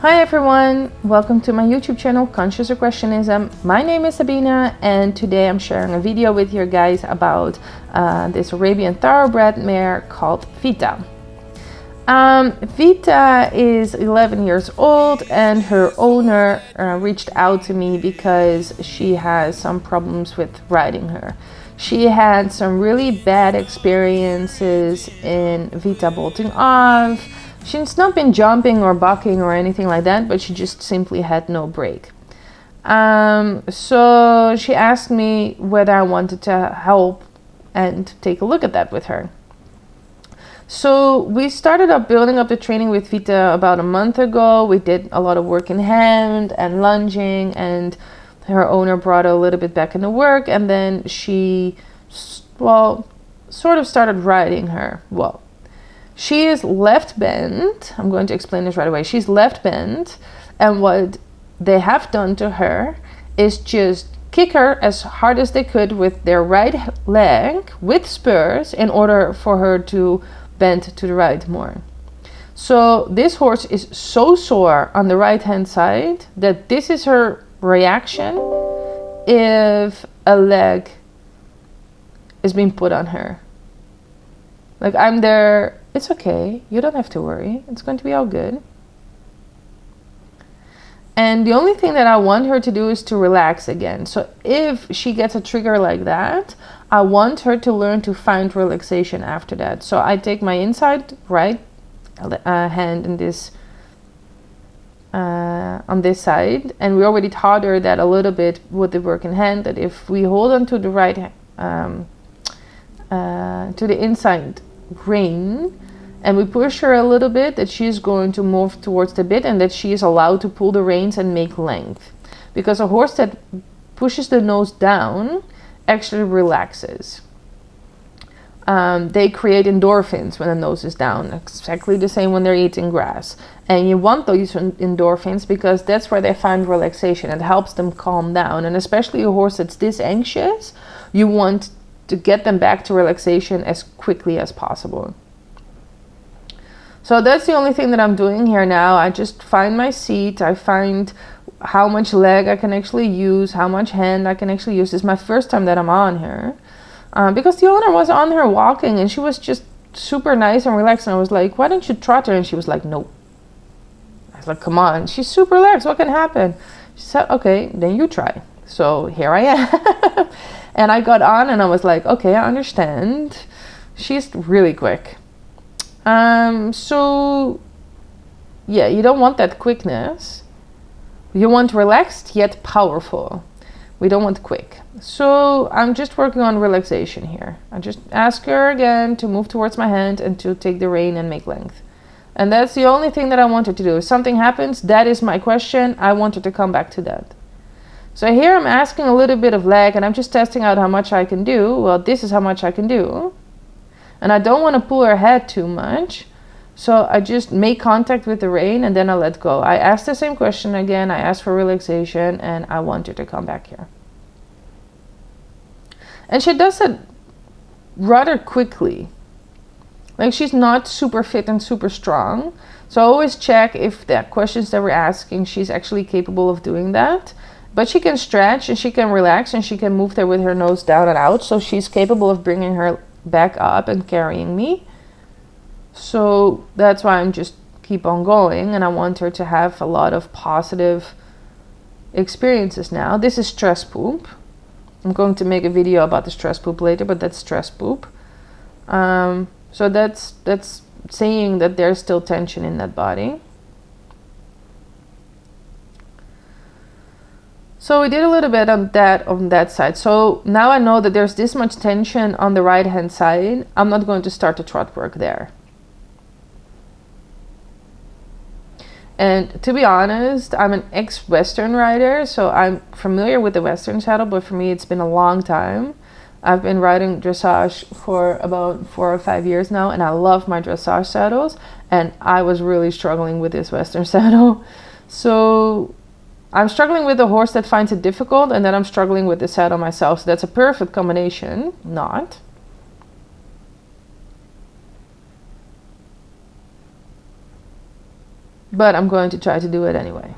Hi everyone, welcome to my YouTube channel Conscious Regressionism. My name is Sabina and today I'm sharing a video with you guys about this Arabian thoroughbred mare called Vitta. Vitta is 11 years old and her owner reached out to me because she has some problems with riding her. She had some really bad experiences in Vitta bolting off. She's not been jumping or bucking or anything like that, but she just simply had no break. So she asked me whether I wanted to help and take a look at that with her. So we started up building up the training with Vitta about a month ago. We did a lot of work in hand and lunging, and her owner brought her a little bit back into work, and then she, sort of started riding her. She is left bent. I'm going to explain this right away. She's left bent, and what they have done to her is just kick her as hard as they could with their right leg with spurs in order for her to bend to the right more. So this horse is so sore on the right hand side that this is her reaction if a leg is being put on her. Like, I'm there, it's okay, you don't have to worry, it's going to be all good. And the only thing that I want her to do is to relax again. So if she gets a trigger like that, I want her to learn to find relaxation after that. So I take my inside right hand in this on this side, and we already taught her that a little bit with the work in hand, that if we hold on to the right to the inside rein and we push her a little bit, that she is going to move towards the bit and that she is allowed to pull the reins and make length, because a horse that pushes the nose down actually relaxes. They create endorphins when the nose is down, exactly the same when they're eating grass, and you want those endorphins because that's where they find relaxation. It helps them calm down, and especially a horse that's this anxious, you want to get them back to relaxation as quickly as possible. So that's the only thing that I'm doing here now. I just find my seat, I find how much leg I can actually use, how much hand I can actually use. This is my first time that I'm on her, because the owner was on her walking and she was just super nice and relaxed, and I was like, why don't you trot her? And she was like, no. I was like, come on, she's super relaxed, what can happen? She said, okay, then you try. So here I am. And I got on and I was like, okay, I understand. She's really quick. So yeah, you don't want that quickness. You want relaxed yet powerful. We don't want quick. So I'm just working on relaxation here. I just ask her again to move towards my hand and to take the rein and make length. And that's the only thing that I wanted to do. If something happens, that is my question. I wanted to come back to that. So here I'm asking a little bit of leg and I'm just testing out how much I can do. Well, this is how much I can do. And I don't want to pull her head too much. So I just make contact with the rein and then I let go. I ask the same question again. I ask for relaxation and I want her to come back here. And she does it rather quickly. Like, she's not super fit and super strong. So I always check if the questions that we're asking, she's actually capable of doing that. But she can stretch and she can relax and she can move there with her nose down and out. So she's capable of bringing her back up and carrying me. So that's why I'm just keep on going, and I want her to have a lot of positive experiences now. This is stress poop. I'm going to make a video about the stress poop later, but that's stress poop. So that's saying that there's still tension in that body. So we did a little bit on that side. So now I know that there's this much tension on the right hand side. I'm not going to start the trot work there. And to be honest, I'm an ex-Western rider, so I'm familiar with the Western saddle, but for me it's been a long time. I've been riding dressage for about 4 or 5 years now, and I love my dressage saddles, and I was really struggling with this Western saddle. So I'm struggling with a horse that finds it difficult, and then I'm struggling with the saddle myself. So that's a perfect combination. Not. but I'm going to try to do it anyway.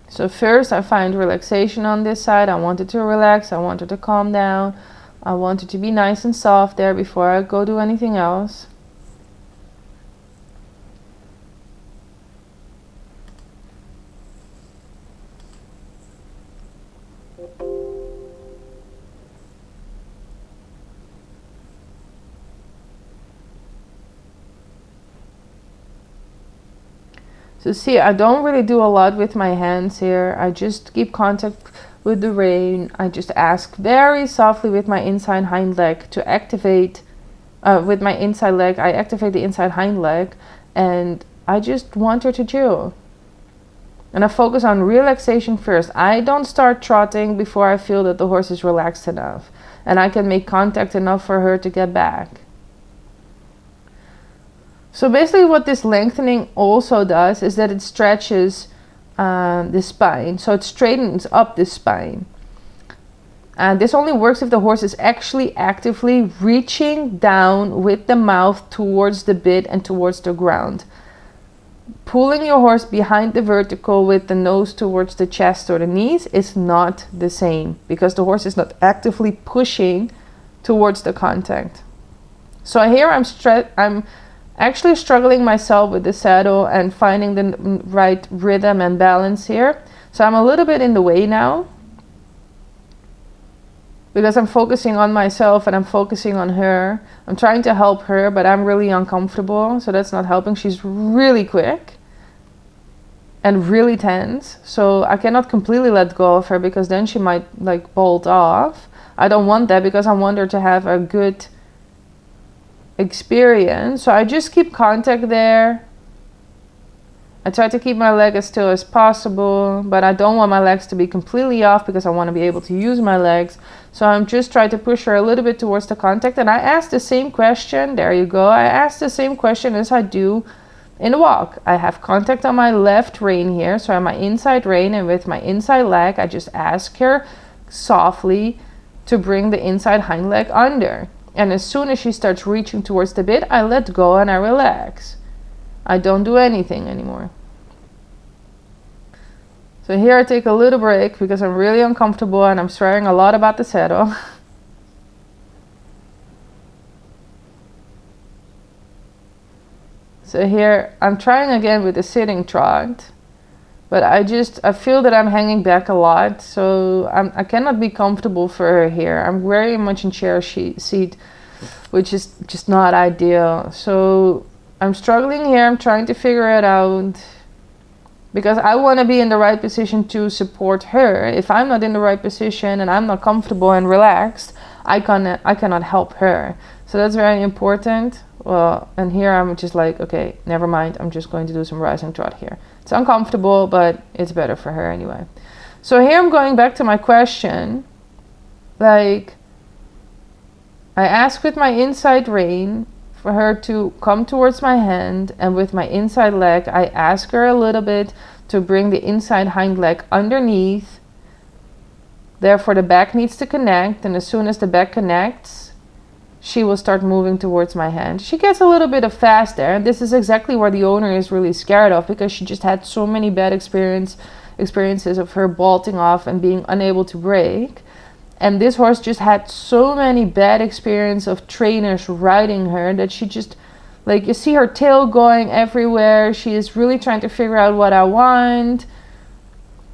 So first I find relaxation on this side. I want it to relax. I want it to calm down. I want it to be nice and soft there before I go do anything else. So see, I don't really do a lot with my hands here. I just keep contact with the rein. I just ask very softly with my inside hind leg to activate, with my inside leg, I activate the inside hind leg, and I just want her to chew. And I focus on relaxation first. I don't start trotting before I feel that the horse is relaxed enough and I can make contact enough for her to get back. So basically what this lengthening also does is that it stretches the spine. So it straightens up the spine. And this only works if the horse is actually actively reaching down with the mouth towards the bit and towards the ground. Pulling your horse behind the vertical with the nose towards the chest or the knees is not the same, because the horse is not actively pushing towards the contact. So here I'm actually struggling myself with the saddle and finding the right rhythm and balance here. So I'm a little bit in the way now, because I'm focusing on myself and I'm focusing on her. I'm trying to help her, but I'm really uncomfortable, so that's not helping. She's really quick and really tense, so I cannot completely let go of her, because then she might like bolt off. I don't want that, because I want her to have a good experience. So I just keep contact there. I try to keep my leg as still as possible, but I don't want my legs to be completely off, because I want to be able to use my legs. So I'm just trying to push her a little bit towards the contact, and I ask the same question. There you go. I ask the same question as I do in the walk. I have contact on my left rein here, so on my inside rein, and with my inside leg I just ask her softly to bring the inside hind leg under. And as soon as she starts reaching towards the bit, I let go and I relax. I don't do anything anymore. So here I take a little break, because I'm really uncomfortable and I'm swearing a lot about the saddle. So here I'm trying again with the sitting trot, but I feel that I'm hanging back a lot, so I cannot be comfortable for her here. I'm very much in chair seat, which is just not ideal. So I'm struggling here. I'm trying to figure it out, because I want to be in the right position to support her. If I'm not in the right position and I'm not comfortable and relaxed, I cannot help her. So that's very important. Well, and here I'm just like, okay, never mind. I'm just going to do some rising trot here. It's uncomfortable, but it's better for her anyway. So here I'm going back to my question. Like, I ask with my inside rein for her to come towards my hand, and with my inside leg I ask her a little bit to bring the inside hind leg underneath. Therefore the back needs to connect, and as soon as the back connects, she will start moving towards my hand. She gets a little bit of fast there, and this is exactly where the owner is really scared of, because she just had so many bad experiences of her bolting off and being unable to break. And this horse just had so many bad experiences of trainers riding her, that she just, like, you see her tail going everywhere. She is really trying to figure out what I want,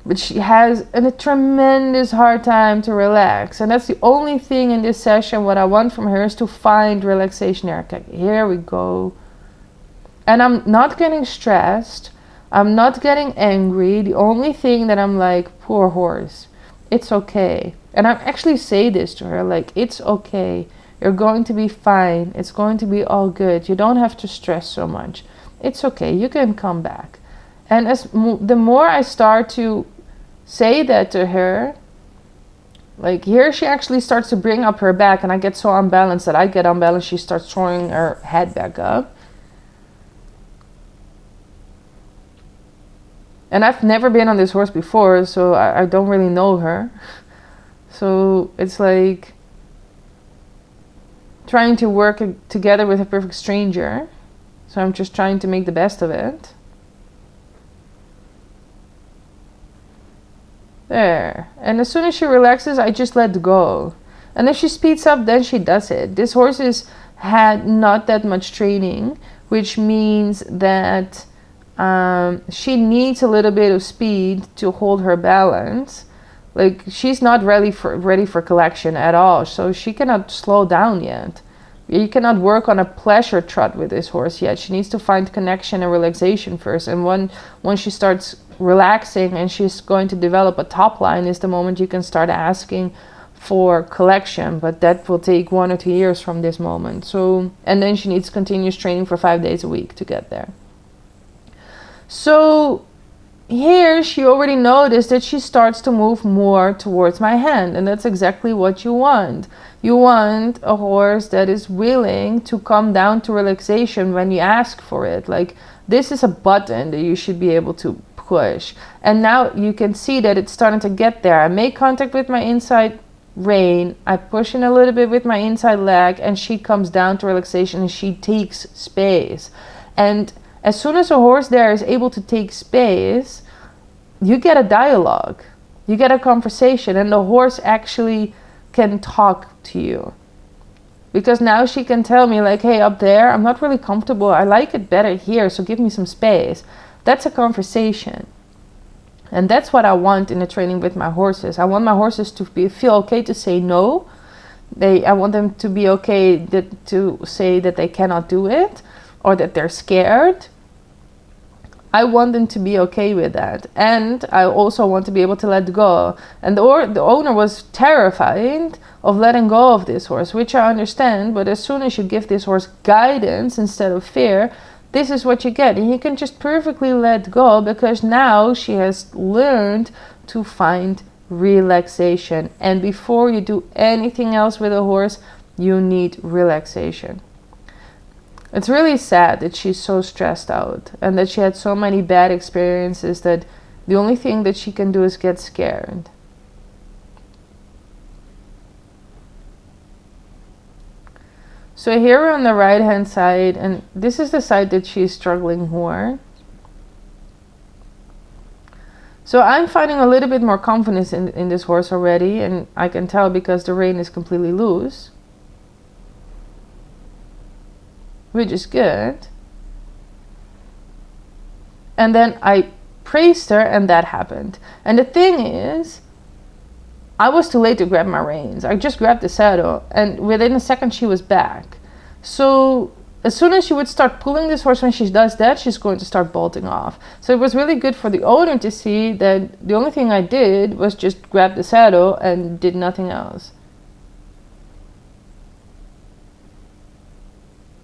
but she has a tremendous hard time to relax. And that's the only thing in this session what I want from her, is to find relaxation there. Okay, here we go. And I'm not getting stressed. I'm not getting angry. The only thing that I'm like, poor horse, it's okay. And I actually say this to her, like, it's okay. You're going to be fine. It's going to be all good. You don't have to stress so much. It's okay. You can come back. And the more I start to say that to her, like here she actually starts to bring up her back, and I get so unbalanced that I get unbalanced. She starts throwing her head back up. And I've never been on this horse before, so I don't really know her. So it's like trying to work together with a perfect stranger. So I'm just trying to make the best of it. There. And as soon as she relaxes, I just let go. And if she speeds up, then she does it. This horse had not that much training, which means that she needs a little bit of speed to hold her balance. Like, she's not ready for collection at all, so she cannot slow down yet. You cannot work on a pleasure trot with this horse yet. She needs to find connection and relaxation first. And once she starts relaxing and she's going to develop a top line is the moment you can start asking for collection. But that will take 1 or 2 years from this moment. So, and then she needs continuous training for 5 days a week to get there. So here she already noticed that she starts to move more towards my hand, and that's exactly what you want. You want a horse that is willing to come down to relaxation when you ask for it. Like, this is a button that you should be able to push. And now you can see that it's starting to get there. I make contact with my inside rein, I push in a little bit with my inside leg, and she comes down to relaxation and she takes space. And as soon as a horse there is able to take space, you get a dialogue, you get a conversation, and the horse actually can talk to you. Because now she can tell me, like, hey, up there, I'm not really comfortable. I like it better here, so give me some space. That's a conversation. And that's what I want in the training with my horses. I want my horses to feel okay to say no. I want them to be okay to say that they cannot do it, or that they're scared. I want them to be okay with that. And I also want to be able to let go. And the owner was terrified of letting go of this horse, which I understand. But as soon as you give this horse guidance instead of fear, this is what you get. And you can just perfectly let go, because now she has learned to find relaxation. And before you do anything else with a horse, you need relaxation. It's really sad that she's so stressed out and that she had so many bad experiences that the only thing that she can do is get scared. So here we're on the right hand side, and this is the side that she's struggling more. So I'm finding a little bit more confidence in this horse already, and I can tell because the rein is completely loose, which is good. And then I praised her, and that happened. And the thing is, I was too late to grab my reins. I just grabbed the saddle, and within a second she was back. So as soon as she would start pulling this horse, when she does that, she's going to start bolting off. So it was really good for the owner to see that the only thing I did was just grab the saddle and did nothing else.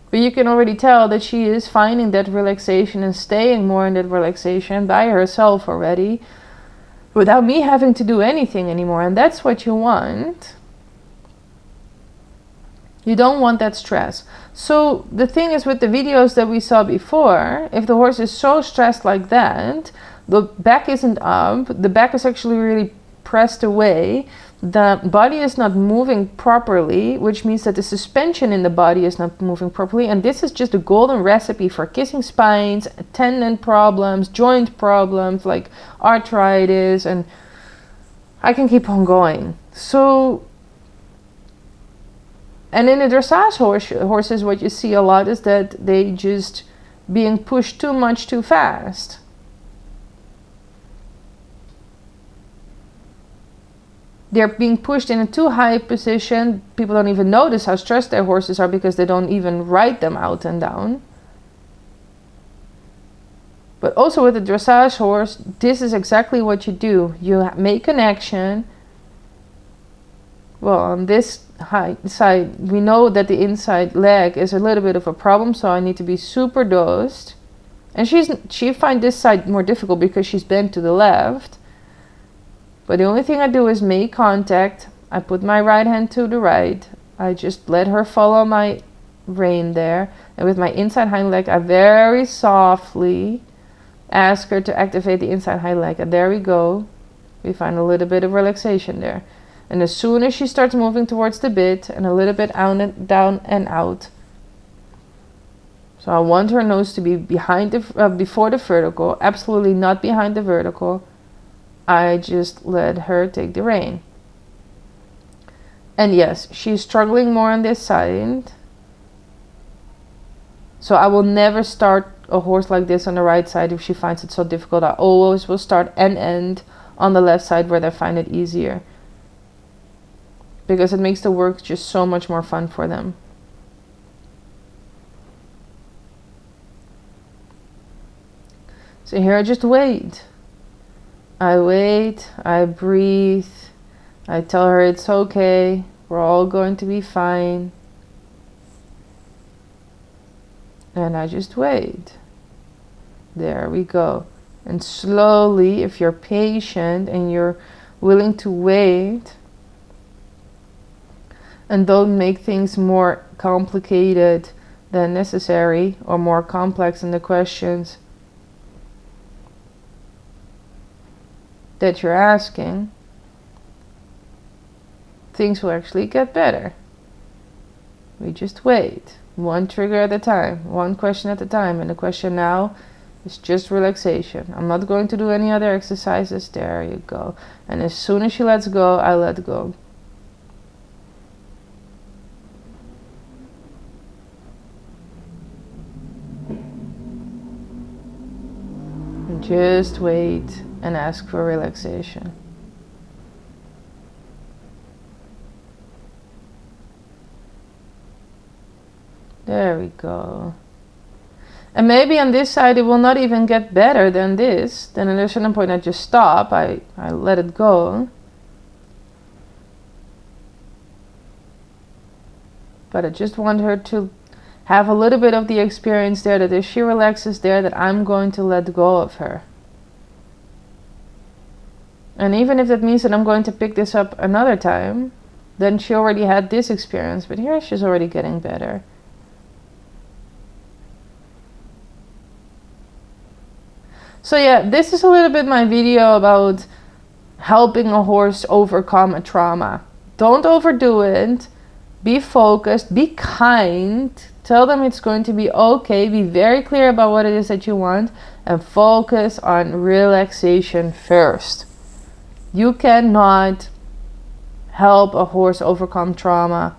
But you can already tell that she is finding that relaxation and staying more in that relaxation by herself already, without me having to do anything anymore. And that's what you want. You don't want that stress. So the thing is, with the videos that we saw before, if the horse is so stressed like that, the back isn't up, the back is actually really pressed away, the body is not moving properly, which means that the suspension in the body is not moving properly. And this is just a golden recipe for kissing spines, tendon problems, joint problems like arthritis, and I can keep on going. So, and in the dressage horses, what you see a lot is that they just being pushed too much too fast. They're being pushed in a too high position. People don't even notice how stressed their horses are because they don't even ride them out and down. But also with a dressage horse, this is exactly what you do. You make connection. Well, on this side, we know that the inside leg is a little bit of a problem, so I need to be super dosed. And she finds this side more difficult because she's bent to the left. But the only thing I do is make contact. I put my right hand to the right. I just let her follow my rein there. And with my inside hind leg, I very softly Ask her to activate the inside high leg. And there we go. We find a little bit of relaxation there. And as soon as she starts moving towards the bit and a little bit out and down and out. So I want her nose to be behind the before the vertical, absolutely not behind the vertical. I just let her take the rein. And yes, she's struggling more on this side. So I will never start a horse like this on the right side if she finds it so difficult. I always will start and end on the left side where they find it easier. Because it makes the work just so much more fun for them. So here I just wait. I wait, I breathe, I tell her it's okay, we're all going to be fine. And I just wait. There we go. And slowly, if you're patient and you're willing to wait and don't make things more complicated than necessary or more complex in the questions that you're asking, things will actually get better. We just wait. One trigger at a time, one question at a time. And the question now is just relaxation. I'm not going to do any other exercises. There you go. And as soon as she lets go, I let go. And just wait and ask for relaxation. There we go. And maybe on this side it will not even get better than this. Then at a certain point I just stop. I let it go. But I just want her to have a little bit of the experience there, that if she relaxes there, that I'm going to let go of her. And even if that means that I'm going to pick this up another time, then she already had this experience. But here she's already getting better. So yeah, this is a little bit my video about helping a horse overcome a trauma. Don't overdo it. Be focused. Be kind. Tell them it's going to be okay. Be very clear about what it is that you want. And focus on relaxation first. You cannot help a horse overcome trauma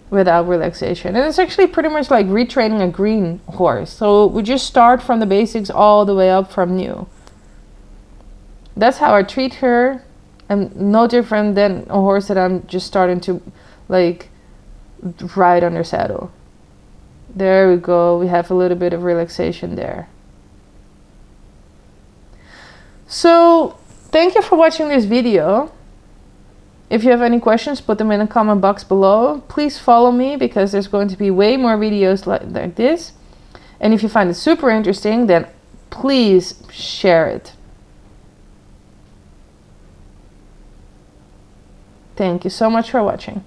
without relaxation. And it's actually pretty much like retraining a green horse. So we just start from the basics all the way up from new. That's how I treat her. And no different than a horse that I'm just starting to like ride on her saddle. There we go. We have a little bit of relaxation there. So thank you for watching this video. If you have any questions, put them in the comment box below. Please follow me because there's going to be way more videos like this. And if you find it super interesting, then please share it. Thank you so much for watching.